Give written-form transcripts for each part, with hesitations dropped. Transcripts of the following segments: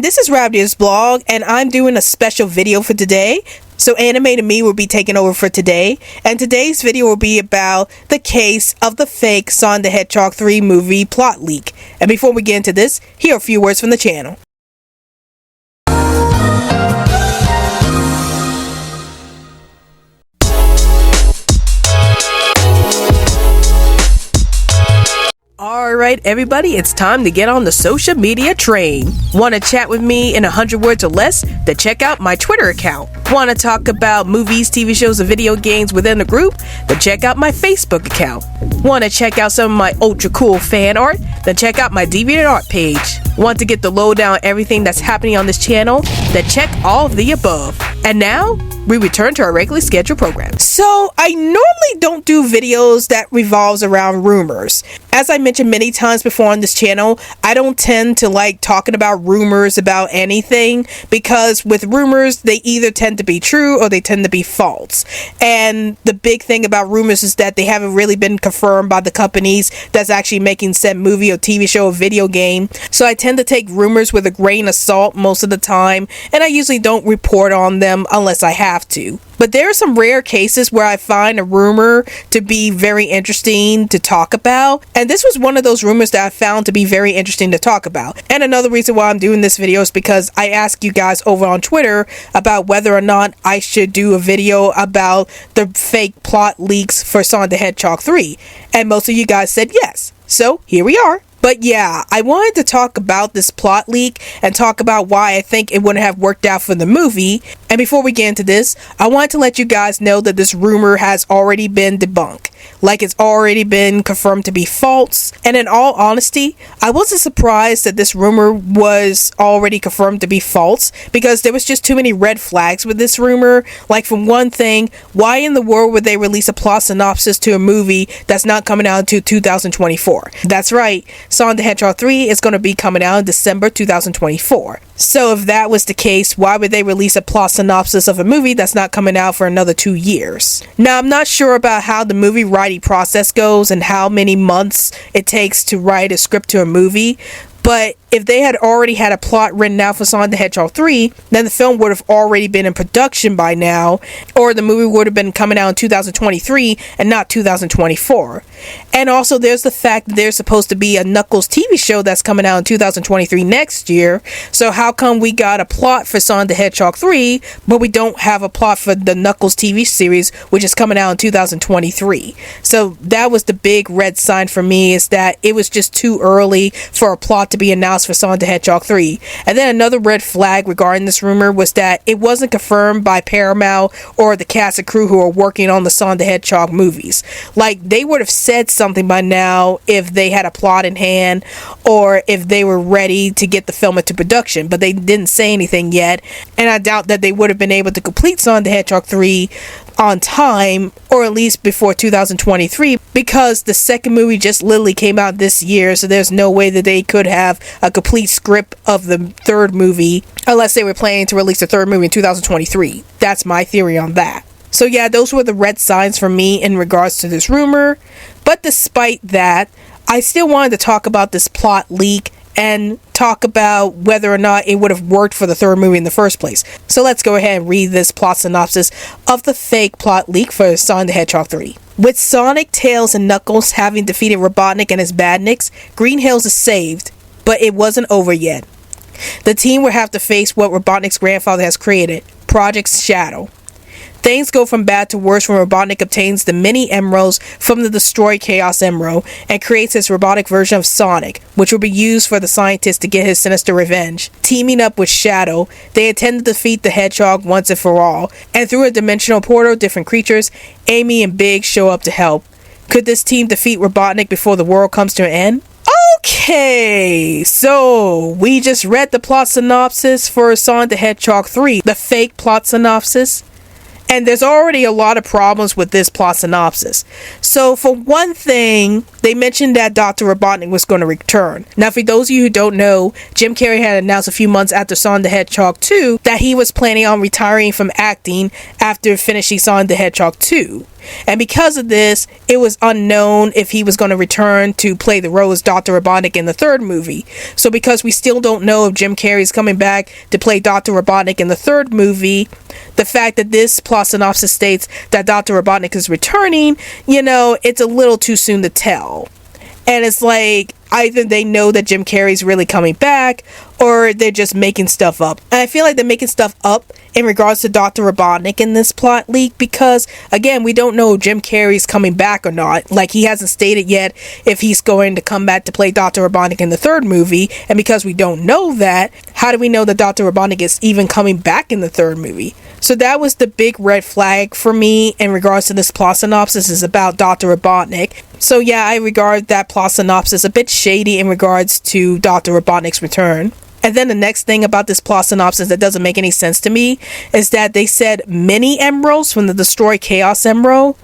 this is Rabbitearsblog, and I'm doing a special video for today. So Animated Me will be taking over for today, and today's video will be about the case of the fake Sonic the Hedgehog 3 movie plot leak. And before we get into this, here are a few words from the channel. Alright everybody, it's time to get on the social media train. Want to chat with me in 100 words or less? Then check out my Twitter account. Want to talk about movies, TV shows, and video games within the group? Then check out my Facebook account. Want to check out some of my ultra cool fan art? Then check out my DeviantArt page. Want to get the lowdown on everything that's happening on this channel? Then check all of the above. And now, we return to our regularly scheduled program. So, I normally don't do videos that revolves around rumors. As I mentioned many times before on this channel, I don't tend to like talking about rumors about anything, because with rumors, they either tend to be true or they tend to be false. And the big thing about rumors is that they haven't really been confirmed by the companies that's actually making said movie or TV show or video game. So I tend to take rumors with a grain of salt most of the time, and I usually don't report on them unless I have to. But there are some rare cases where I find a rumor to be very interesting to talk about, and this was one of those rumors that I found to be very interesting to talk about. And another reason why I'm doing this video is because I asked you guys over on Twitter about whether or not I should do a video about the fake plot leaks for Sonic the Hedgehog 3, and most of you guys said yes. So here we are. But yeah, I wanted to talk about this plot leak and talk about why I think it wouldn't have worked out for the movie. And before we get into this, I wanted to let you guys know that this rumor has already been debunked. Like, it's already been confirmed to be false. And in all honesty, I wasn't surprised that this rumor was already confirmed to be false, because there was just too many red flags with this rumor. Like, for one thing, why in the world would they release a plot synopsis to a movie that's not coming out until 2024? That's right, Sonic the Hedgehog 3 is going to be coming out in December 2024. So if that was the case, why would they release a plot synopsis of a movie that's not coming out for another 2 years? Now, I'm not sure about how the movie writing process goes and how many months it takes to write a script to a movie, but if they had already had a plot written out for Sonic the Hedgehog 3, then the film would have already been in production by now, or the movie would have been coming out in 2023 and not 2024. And also there's the fact that there's supposed to be a Knuckles TV show that's coming out in 2023 next year, so how come we got a plot for Sonic the Hedgehog 3, but we don't have a plot for the Knuckles TV series, which is coming out in 2023? So that was the big red sign for me, is that it was just too early for a plot to be announced for Sonic the Hedgehog 3. And then another red flag regarding this rumor was that it wasn't confirmed by Paramount or the cast and crew who are working on the Sonic the Hedgehog movies. Like, they would have said something by now if they had a plot in hand, or if they were ready to get the film into production, but they didn't say anything yet, and I doubt that they would have been able to complete Sonic the Hedgehog 3 on time, or at least before 2023, because the second movie just literally came out this year, so there's no way that they could have a complete script of the third movie unless they were planning to release the third movie in 2023. That's my theory on that. So yeah, those were the red signs for me in regards to this rumor. But despite that, I still wanted to talk about this plot leak and talk about whether or not it would have worked for the third movie in the first place. So let's go ahead and read this plot synopsis of the fake plot leak for Sonic the Hedgehog 3. With Sonic, Tails, and Knuckles having defeated Robotnik and his badniks, Green Hills is saved, but it wasn't over yet. The team will have to face what Robotnik's grandfather has created, Project Shadow. Things go from bad to worse when Robotnik obtains the mini emeralds from the destroyed Chaos Emerald and creates his robotic version of Sonic, which will be used for the scientist to get his sinister revenge. Teaming up with Shadow, they intend to defeat the Hedgehog once and for all, and through a dimensional portal, different creatures, Amy and Big, show up to help. Could this team defeat Robotnik before the world comes to an end? Okay, so we just read the plot synopsis for Sonic the Hedgehog 3, the fake plot synopsis. And there's already a lot of problems with this plot synopsis. So for one thing, they mentioned that Dr. Robotnik was going to return. Now, for those of you who don't know, Jim Carrey had announced a few months after Sonic the Hedgehog 2 that he was planning on retiring from acting after finishing Sonic the Hedgehog 2. And because of this, it was unknown if he was going to return to play the role as Dr. Robotnik in the third movie. So because we still don't know if Jim Carrey is coming back to play Dr. Robotnik in the third movie, the fact that this plot synopsis states that Dr. Robotnik is returning, it's a little too soon to tell. And it's like, either they know that Jim Carrey's really coming back, or they're just making stuff up. And I feel like they're making stuff up in regards to Dr. Robotnik in this plot leak, because, again, we don't know if Jim Carrey's coming back or not. Like, he hasn't stated yet if he's going to come back to play Dr. Robotnik in the third movie. And because we don't know that, how do we know that Dr. Robotnik is even coming back in the third movie? So that was the big red flag for me in regards to this plot synopsis, is about Dr. Robotnik. So yeah, I regard that plot synopsis a bit shady in regards to Dr. Robotnik's return. And then the next thing about this plot synopsis that doesn't make any sense to me is that they said mini emeralds from the Destroy Chaos Emerald.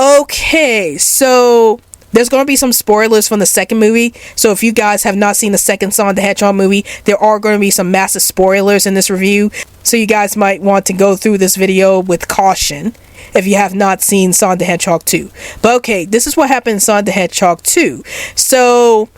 Okay, so there's going to be some spoilers from the second movie. So if you guys have not seen the second Sonic the Hedgehog movie, there are going to be some massive spoilers in this review. So you guys might want to go through this video with caution if you have not seen Sonic the Hedgehog 2. But okay, this is what happened in Sonic the Hedgehog 2. So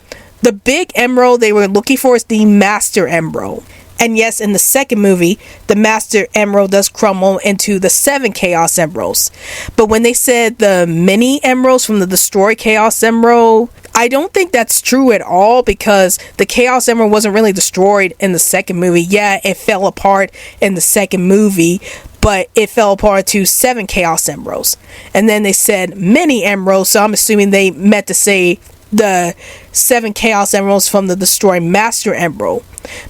the big emerald they were looking for is the Master Emerald. And yes, in the second movie, the Master Emerald does crumble into the 7 Chaos Emeralds. But when they said the mini emeralds from the Destroy Chaos Emerald, I don't think that's true at all, because the Chaos Emerald wasn't really destroyed in the second movie. Yeah, it fell apart in the second movie, but it fell apart to 7 Chaos Emeralds. And then they said mini emeralds, so I'm assuming they meant to say the 7 Chaos Emeralds from the Destroy Master Emerald.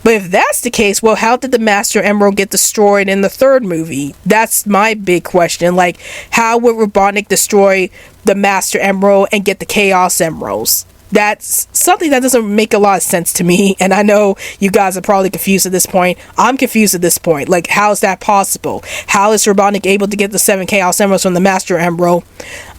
But if that's the case, well, how did the Master Emerald get destroyed in the third movie? That's my big question. Like, how would Robotnik destroy the Master Emerald and get the Chaos Emeralds? That's something that doesn't make a lot of sense to me, and I know you guys are probably confused at this point. I'm confused at this point. Like, how is that possible? How is Robotnik able to get the 7 Chaos Emeralds from the Master Emerald?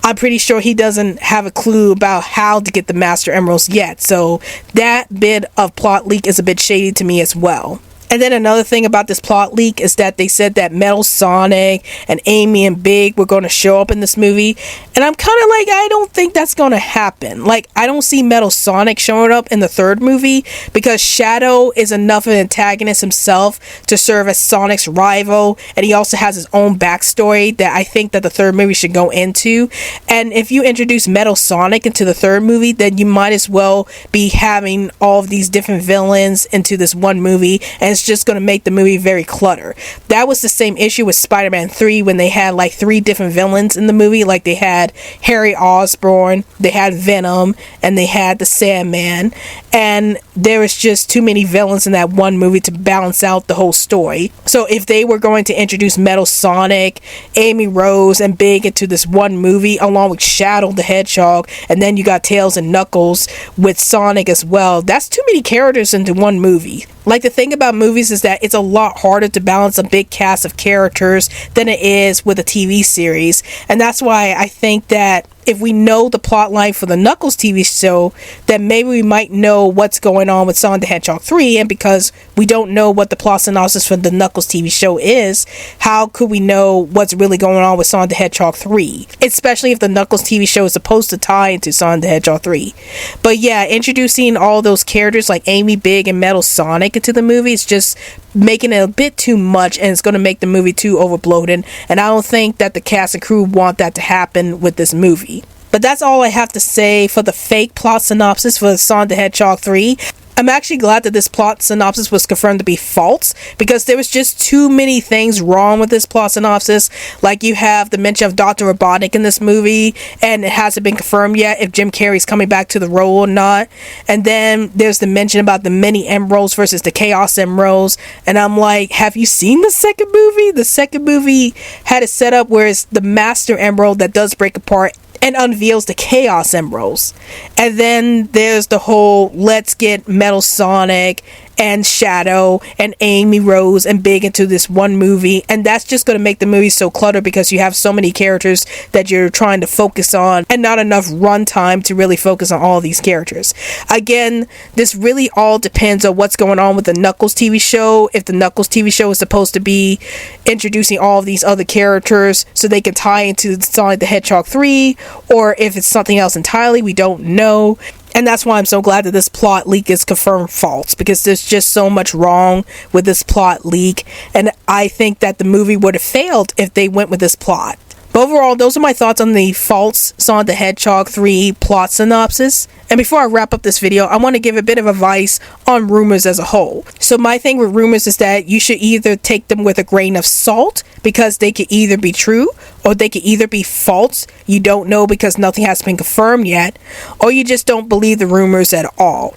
I'm pretty sure he doesn't have a clue about how to get the Master Emeralds yet, so that bit of plot leak is a bit shady to me as well. And then another thing about this plot leak is that they said that Metal Sonic and Amy and Big were going to show up in this movie. And I'm kind of like, I don't think that's going to happen. Like, I don't see Metal Sonic showing up in the third movie, because Shadow is enough of an antagonist himself to serve as Sonic's rival. And he also has his own backstory that I think that the third movie should go into. And if you introduce Metal Sonic into the third movie, then you might as well be having all of these different villains into this one movie. And it's just going to make the movie very cluttered. That was the same issue with Spider-Man 3 when they had like 3 different villains in the movie. Like, they had Harry Osborn, they had Venom, and they had the Sandman. And there was just too many villains in that one movie to balance out the whole story. So if they were going to introduce Metal Sonic, Amy Rose, and Big into this one movie, along with Shadow the Hedgehog, and then you got Tails and Knuckles with Sonic as well, that's too many characters into one movie. Like, the thing about movies is that it's a lot harder to balance a big cast of characters than it is with a TV series. And that's why I think that if we know the plot line for the Knuckles TV show, then maybe we might know what's going on with Sonic the Hedgehog 3. And because we don't know what the plot synopsis for the Knuckles TV show is, how could we know what's really going on with Sonic the Hedgehog 3? Especially if the Knuckles TV show is supposed to tie into Sonic the Hedgehog 3. But yeah, introducing all those characters like Amy, Big, and Metal Sonic into the movie is just making it a bit too much, and it's going to make the movie too overbloated. And I don't think that the cast and crew want that to happen with this movie. But that's all I have to say for the fake plot synopsis for Sonic the Hedgehog 3. I'm actually glad that this plot synopsis was confirmed to be false, because there was just too many things wrong with this plot synopsis. Like, you have the mention of Dr. Robotnik in this movie, and it hasn't been confirmed yet if Jim Carrey's coming back to the role or not. And then there's the mention about the mini emeralds versus the Chaos Emeralds, and I'm like, have you seen the second movie? The second movie had it set up where it's the Master Emerald that does break apart and unveils the Chaos Emeralds. And then there's the whole let's get Metal Sonic and Shadow and Amy Rose and Big into this one movie, and that's just going to make the movie so cluttered because you have so many characters that you're trying to focus on and not enough runtime to really focus on all these characters. Again, this really all depends on what's going on with the Knuckles TV show. If the Knuckles TV show is supposed to be introducing all of these other characters so they can tie into Sonic the Hedgehog 3, or if it's something else entirely, we don't know. And that's why I'm so glad that this plot leak is confirmed false, because there's just so much wrong with this plot leak, and I think that the movie would have failed if they went with this plot. But overall, those are my thoughts on the false Sonic the Hedgehog 3 plot synopsis. And before I wrap up this video, I want to give a bit of advice on rumors as a whole. So my thing with rumors is that you should either take them with a grain of salt, because they could either be true or they could either be false. You don't know because nothing has been confirmed yet, or you just don't believe the rumors at all.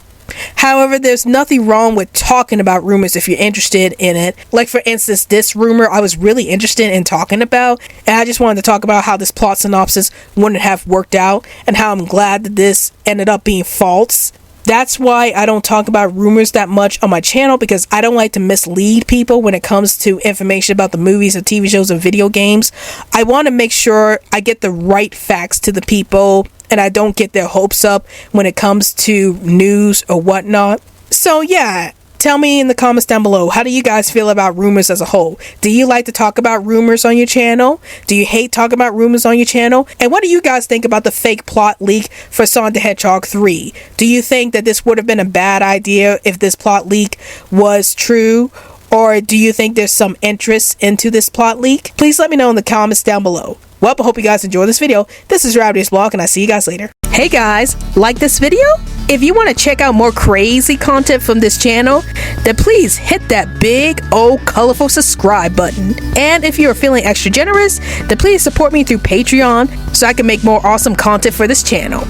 However, there's nothing wrong with talking about rumors if you're interested in it. Like, for instance, this rumor I was really interested in talking about, and I just wanted to talk about how this plot synopsis wouldn't have worked out and how I'm glad that this ended up being false. That's why I don't talk about rumors that much on my channel, because I don't like to mislead people when it comes to information about the movies or TV shows or video games. I want to make sure I get the right facts to the people and I don't get their hopes up when it comes to news or whatnot. So yeah, tell me in the comments down below, how do you guys feel about rumors as a whole? Do you like to talk about rumors on your channel? Do you hate talking about rumors on your channel? And what do you guys think about the fake plot leak for Sonic the Hedgehog 3? Do you think that this would have been a bad idea if this plot leak was true? Or do you think there's some interest into this plot leak? Please let me know in the comments down below. Well, I hope you guys enjoyed this video. This is Rabbitearsblog, and I'll see you guys later. Hey guys, like this video? If you want to check out more crazy content from this channel, then please hit that big old colorful subscribe button. And if you're feeling extra generous, then please support me through Patreon so I can make more awesome content for this channel.